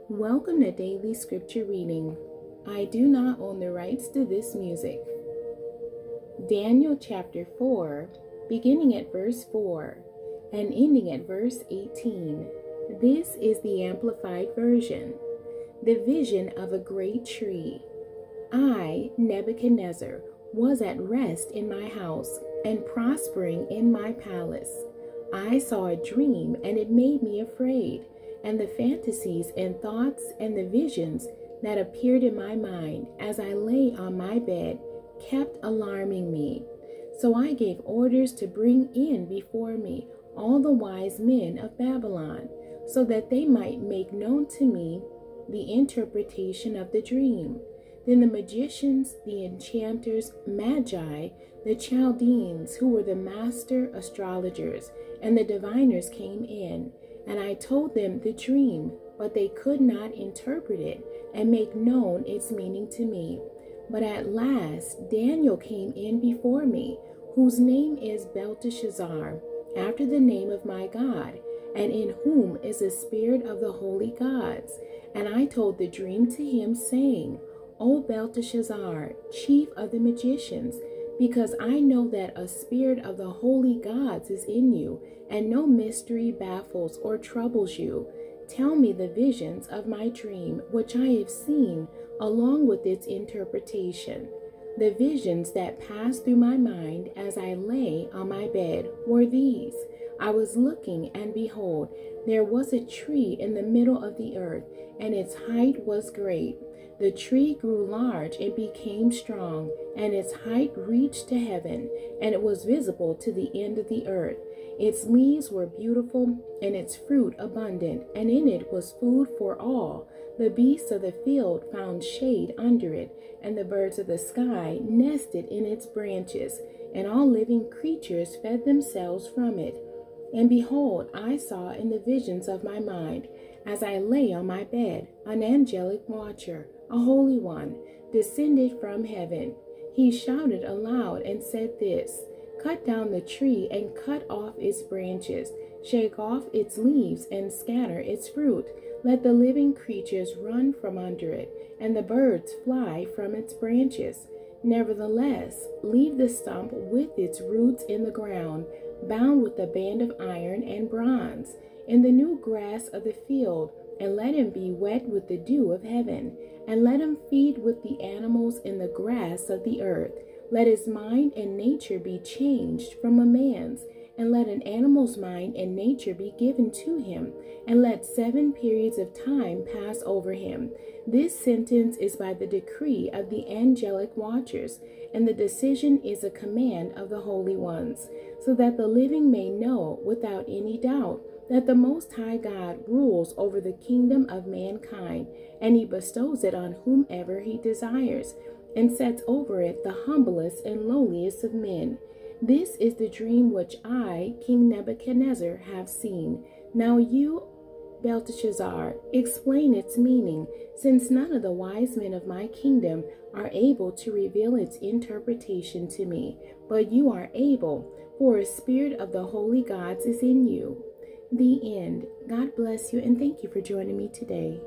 Welcome to Daily Scripture Reading. I do not own the rights to this music. Daniel chapter 4, beginning at verse 4 and ending at verse 18. This is the Amplified Version. The vision of a great tree. I, Nebuchadnezzar, was at rest in my house and prospering in my palace. I saw a dream, and it made me afraid. And the fantasies and thoughts and the visions that appeared in my mind as I lay on my bed kept alarming me. So I gave orders to bring in before me all the wise men of Babylon, so that they might make known to me the interpretation of the dream. Then the magicians, the enchanters, magi, the Chaldeans, who were the master astrologers, and the diviners came in. And I told them the dream, but they could not interpret it and make known its meaning to me. But at last Daniel came in before me, whose name is Belteshazzar, after the name of my God, and in whom is the spirit of the holy gods. And I told the dream to him, saying, O Belteshazzar, chief of the magicians, because I know that a spirit of the holy gods is in you, and no mystery baffles or troubles you. Tell me the visions of my dream, which I have seen, along with its interpretation. The visions that passed through my mind as I lay on my bed were these. I was looking, and behold, there was a tree in the middle of the earth, and its height was great. The tree grew large and became strong, and its height reached to heaven, and it was visible to the end of the earth. Its leaves were beautiful, and its fruit abundant, and in it was food for all. The beasts of the field found shade under it, and the birds of the sky nested in its branches, and all living creatures fed themselves from it. And behold, I saw in the visions of my mind, as I lay on my bed, an angelic watcher, a holy one, descended from heaven. He shouted aloud and said this, Cut down the tree and cut off its branches, shake off its leaves and scatter its fruit. Let the living creatures run from under it, and the birds fly from its branches. Nevertheless, leave the stump with its roots in the ground, bound with a band of iron and bronze, in the new grass of the field, and let him be wet with the dew of heaven, and let him feed with the animals in the grass of the earth. Let his mind and nature be changed from a man's, and let an animal's mind and nature be given to him, and let 7 periods of time pass over him. This sentence is by the decree of the angelic watchers, and the decision is a command of the holy ones, so that the living may know without any doubt that the Most High God rules over the kingdom of mankind, and he bestows it on whomever he desires, and sets over it the humblest and lowliest of men. This is the dream which I, King Nebuchadnezzar, have seen. Now you, Belteshazzar, explain its meaning, since none of the wise men of my kingdom are able to reveal its interpretation to me, but you are able, for a spirit of the holy gods is in you. The end. God bless you, and thank you for joining me today.